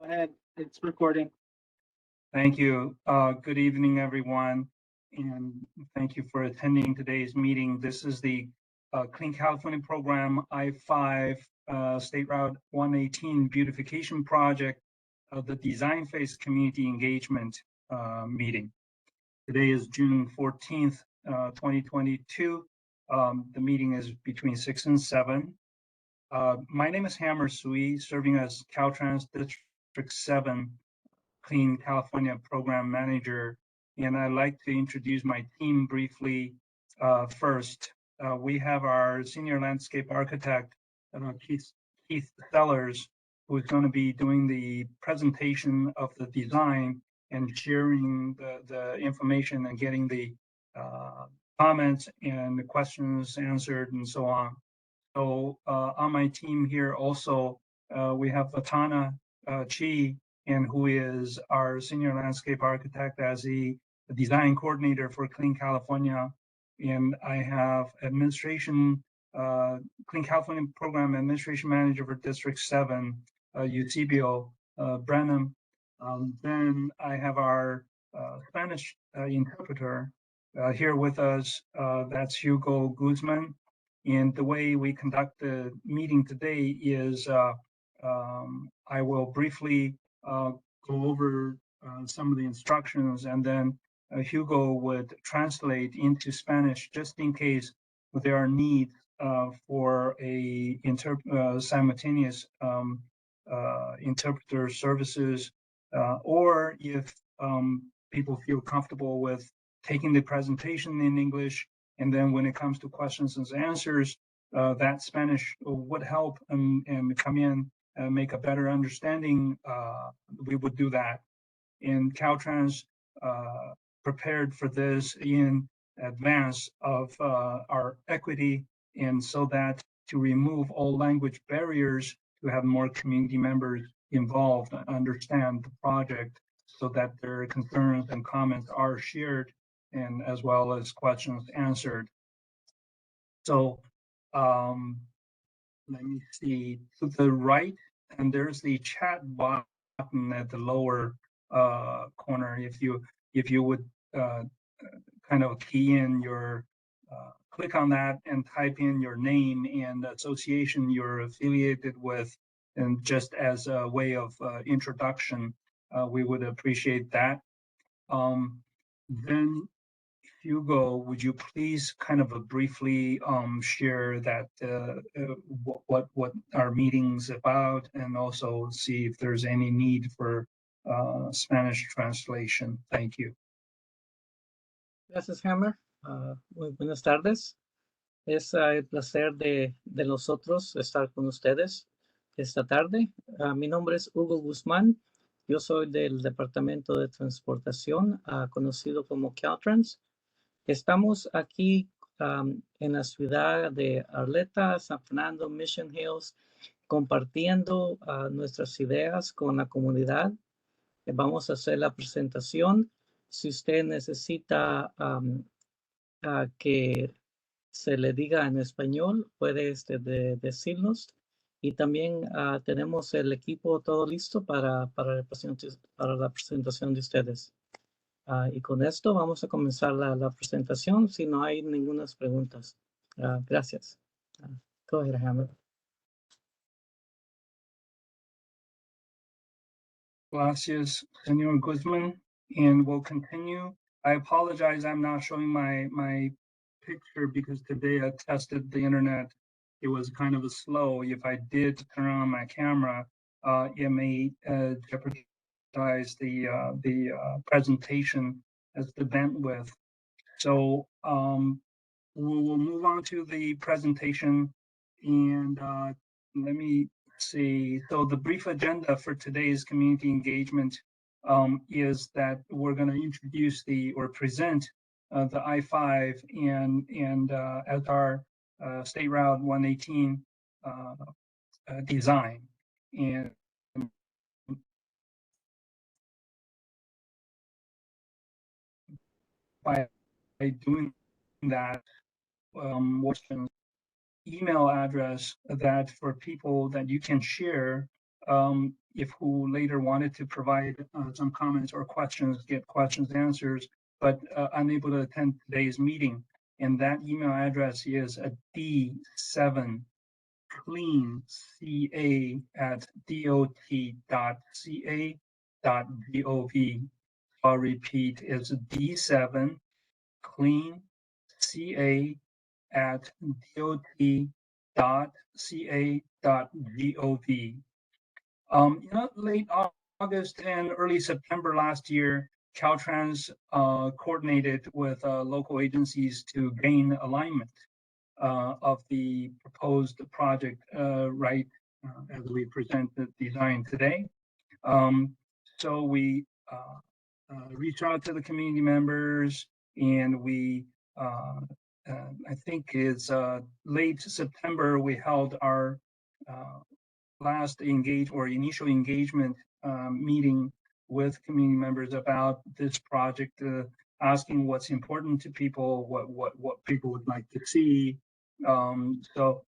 Go ahead, it's recording. Thank you. Good evening, everyone, and thank you for attending today's meeting. This is the Clean California Program I-5 State Route 118 Beautification Project, the Design Phase Community Engagement meeting. Today is June 14th, 2022. The meeting is between 6 and 7. My name is Hammer Sui, serving as Caltrans District 7 Clean California Program Manager, and I'd like to introduce my team briefly. First, we have our Senior Landscape Architect, Keith Sellers, who is going to be doing the presentation of the design and sharing the information and getting the comments and the questions answered and so on. So on my team here also, we have Vatana Chi, and who is our Senior Landscape Architect as the Design Coordinator for Clean California. And I have Administration, Clean California Program Administration Manager for District 7, Eusebio Brennan. Then I have our Spanish interpreter here with us, that's Hugo Guzman. And the way we conduct the meeting today is I will briefly go over some of the instructions, and then Hugo would translate into Spanish just in case there are needs for a simultaneous interpreter services, or if people feel comfortable with taking the presentation in English, and then when it comes to questions and answers, that Spanish would help and come in and make a better understanding, we would do that. And Caltrans prepared for this in advance of our equity, and so that to remove all language barriers, to have more community members involved and understand the project, so that their concerns and comments are shared, and as well as questions answered. So let me see, to the right, and there's the chat button at the lower corner. If you would kind of key in your, click on that and type in your name and association you're affiliated with, and just as a way of introduction, we would appreciate that. Then Hugo, would you please kind of briefly share that what our meeting's about, and also see if there's any need for Spanish translation? Thank you. Gracias, Hammer. Muy buenas tardes. Es el placer de nosotros estar con ustedes esta tarde. Mi nombre es Hugo Guzmán. Yo soy del Departamento de Transportación, conocido como Caltrans. Estamos aquí en la ciudad de Arleta, San Fernando, Mission Hills, compartiendo nuestras ideas con la comunidad. Vamos a hacer la presentación. Si usted necesita que se le diga en español, puede decirnos. Y también tenemos el equipo todo listo para la presentación de ustedes. Y con esto vamos a comenzar la presentación, si no hay ninguna preguntas. Gracias. Go ahead, Hammer. Gracias, Senor Guzman, and we'll continue. I apologize, I'm not showing my picture because today I tested the internet. It was kind of slow. If I did turn on my camera, it may jeopardize the presentation as the bandwidth. So we'll move on to the presentation, and let me see. So the brief agenda for today's community engagement is that we're going to introduce or present the I-5 and as our State Route 118 design. And by doing that, what's an email address that for people that you can share if who later wanted to provide some comments or questions, get questions answers, but unable to attend today's meeting. And that email address is a d7cleanca@dot.ca.gov. I'll repeat, it's d7clean@dot.ca.gov. Late August and early September last year, Caltrans coordinated with local agencies to gain alignment of the proposed project right as we present the design today. So we reached out to the community members, and we, I think it's late September, we held our last initial engagement meeting with community members about this project, asking what's important to people, what people would like to see. So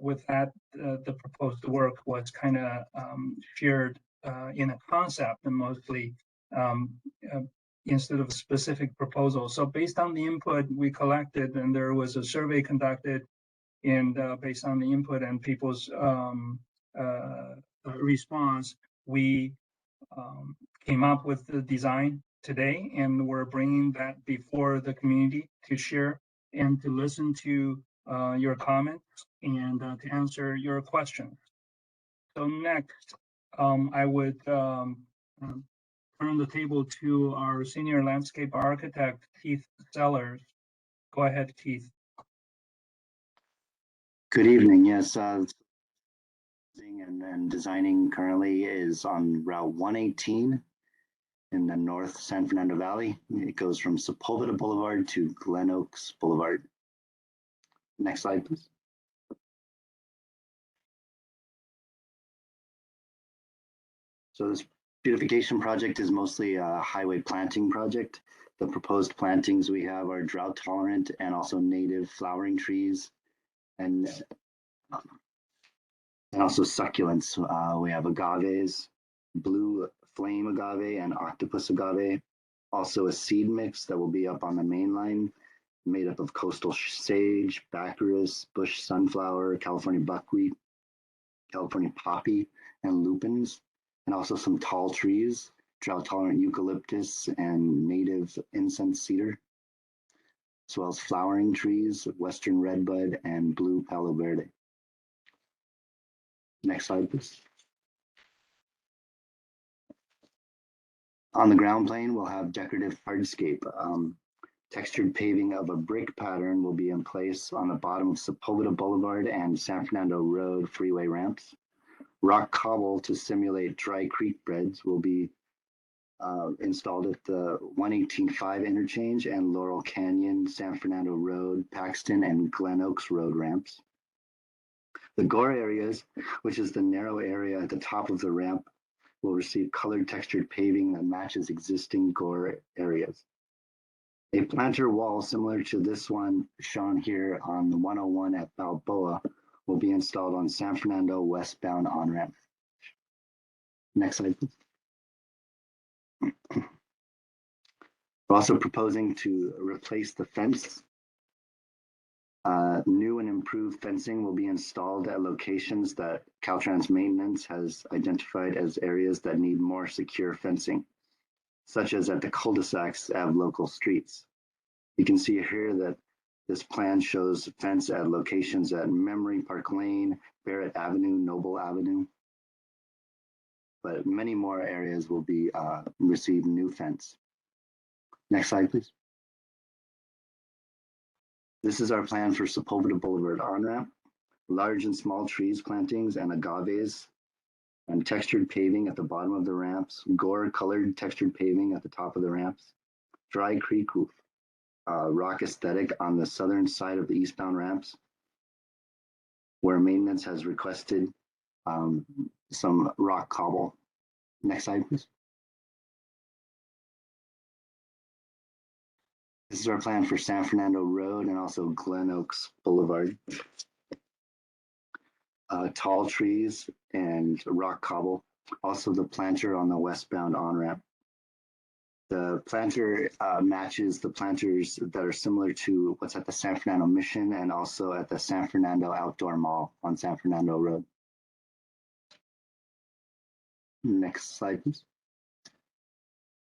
with that, the proposed work was kind of shared in a concept and mostly instead of specific proposals. So based on the input we collected, and there was a survey conducted, and based on the input and people's response, we came up with the design today, and we're bringing that before the community to share and to listen to your comments and to answer your questions. So next, I would turn the table to our senior landscape architect, Keith Sellers. Go ahead, Keith. Good evening. Yes, and designing currently is on Route 118 in the North San Fernando Valley. It goes from Sepulveda Boulevard to Glen Oaks Boulevard. Next slide, please. So this beautification project is mostly a highway planting project. The proposed plantings we have are drought tolerant and also native flowering trees, and also succulents. We have agaves, blue flame agave and octopus agave. Also a seed mix that will be up on the main line, made up of coastal sage, baccharis, bush sunflower, California buckwheat, California poppy, and lupins, and also some tall trees, drought-tolerant eucalyptus and native incense cedar, as well as flowering trees, western redbud, and blue palo verde. Next slide, please. On the ground plane, we'll have decorative hardscape. Textured paving of a brick pattern will be in place on the bottom of Sepulveda Boulevard and San Fernando Road freeway ramps. Rock cobble to simulate dry creek beds will be installed at the 118.5 interchange and Laurel Canyon, San Fernando Road, Paxton, and Glen Oaks Road ramps. The gore areas, which is the narrow area at the top of the ramp, will receive colored textured paving that matches existing gore areas. A planter wall similar to this one shown here on the 101 at Balboa will be installed on San Fernando westbound on-ramp. Next slide, please. We're also proposing to replace the fence. New and improved fencing will be installed at locations that Caltrans Maintenance has identified as areas that need more secure fencing, such as at the cul-de-sacs of local streets. You can see here that this plan shows fence at locations at Memory Park Lane, Barrett Avenue, Noble Avenue, but many more areas will be receive new fence. Next slide, please. This is our plan for Sepulveda Boulevard on-ramp. Large and small trees, plantings, and agaves, and textured paving at the bottom of the ramps, gore-colored textured paving at the top of the ramps, dry creek rock aesthetic on the southern side of the eastbound ramps, where maintenance has requested some rock cobble. Next slide, please. This is our plan for San Fernando Road and also Glen Oaks Boulevard. Tall trees and rock cobble. Also the planter on the westbound on-ramp. The planter matches the planters that are similar to what's at the San Fernando Mission and also at the San Fernando Outdoor Mall on San Fernando Road. Next slide, please.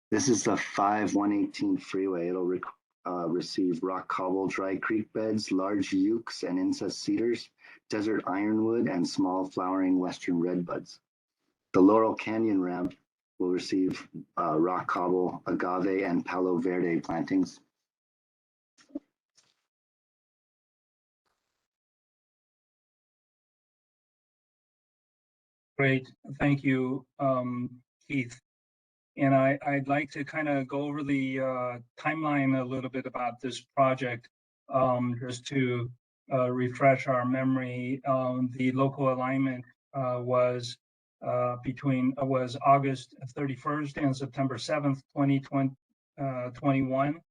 This is the 5118 freeway. It'll receive rock cobble, dry creek beds, large ukes and incest cedars, desert ironwood, and small flowering western redbuds. The Laurel Canyon ramp will receive rock cobble, agave, and palo verde plantings. Great, thank you, Keith. And I'd like to kind of go over the timeline a little bit about this project, just to refresh our memory. The local alignment was August 31st and September 7th, 2021.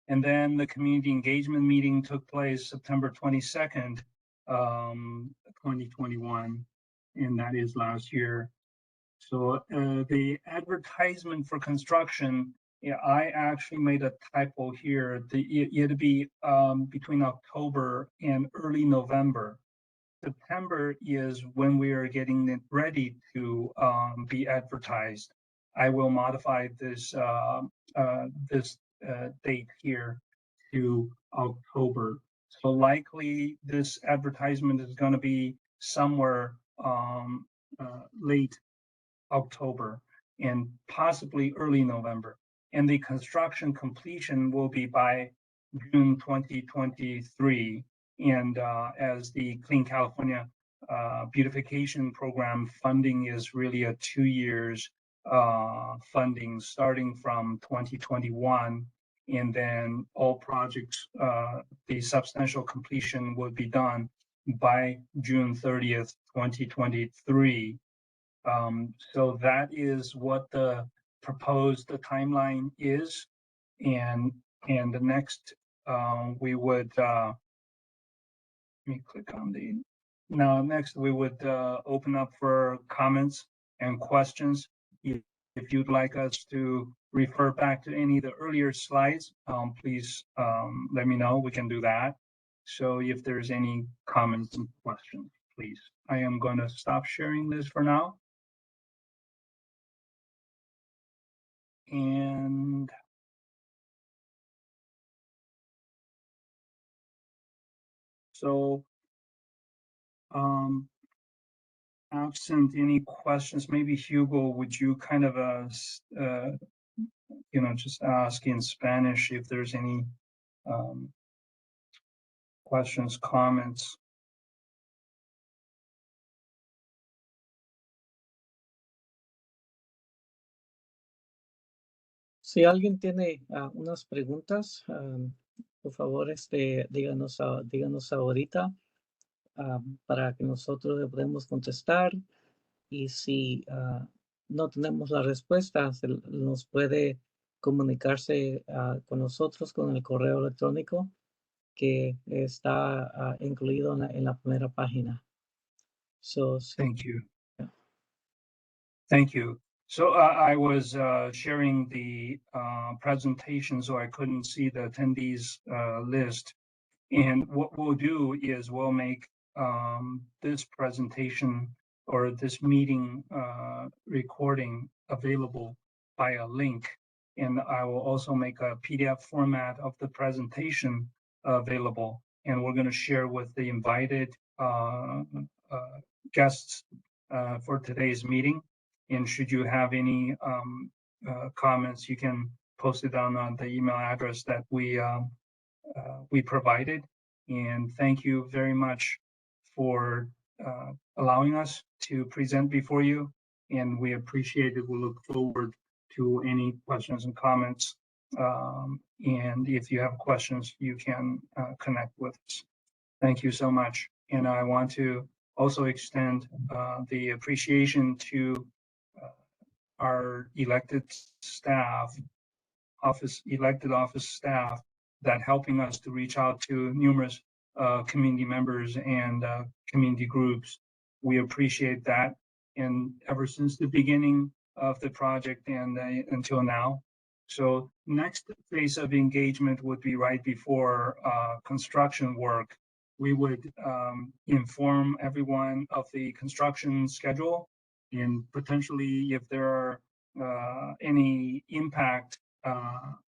And then the community engagement meeting took place September 22nd, 2021, and that is last year. So the advertisement for construction, yeah, I actually made a typo here. It'd be between October and early November. September is when we are getting it ready to be advertised. I will modify this date here to October. So likely this advertisement is going to be somewhere late October and possibly early November. And the construction completion will be by June 2023. And as the Clean California Beautification Program funding is really a 2 years funding starting from 2021. And then all projects, the substantial completion will be done by June 30th, 2023. So that is what the proposed timeline is. And the next, we would, let me click on next we would open up for comments and questions. If you'd like us to refer back to any of the earlier slides, please let me know, we can do that. So if there's any comments and questions, please. I am going to stop sharing this for now. And so, absent any questions, maybe Hugo, would you kind of, just ask in Spanish if there's any questions, comments? Si alguien tiene unas preguntas, por favor, díganos ahorita para que nosotros le podamos contestar. Y si no tenemos la respuesta, nos puede comunicarse con nosotros con el correo electrónico que está incluido en la primera página. So, thank you. Yeah. Thank you. So I was sharing the presentation, so I couldn't see the attendees list. And what we'll do is we'll make this presentation or this meeting recording available by a link. And I will also make a PDF format of the presentation available. And we're going to share with the invited guests for today's meeting. And should you have any comments, you can post it on the email address that we provided. And thank you very much for allowing us to present before you. And we appreciate it. We'll look forward to any questions and comments. And if you have questions, you can connect with us. Thank you so much. And I want to also extend the appreciation to our elected office staff that helping us to reach out to numerous community members and community groups. We appreciate that. and ever since the beginning of the project and until now. So next phase of engagement would be right before construction work. We would inform everyone of the construction schedule, and potentially if there are any impact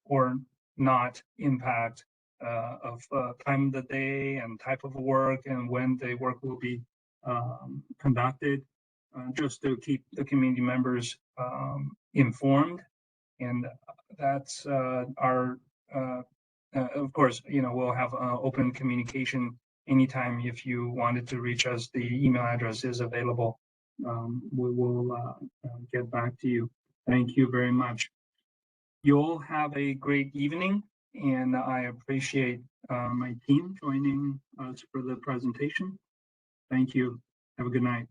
or not impact of time of the day and type of work and when the work will be conducted, just to keep the community members informed. And that's our, of course, we'll have open communication anytime. If you wanted to reach us, the email address is available. We will get back to you. Thank you very much. You'll have a great evening, and I appreciate my team joining us for the presentation. Thank you. Have a good night.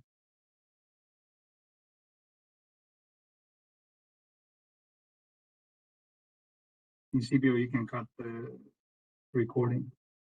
Eusebio, you can cut the recording.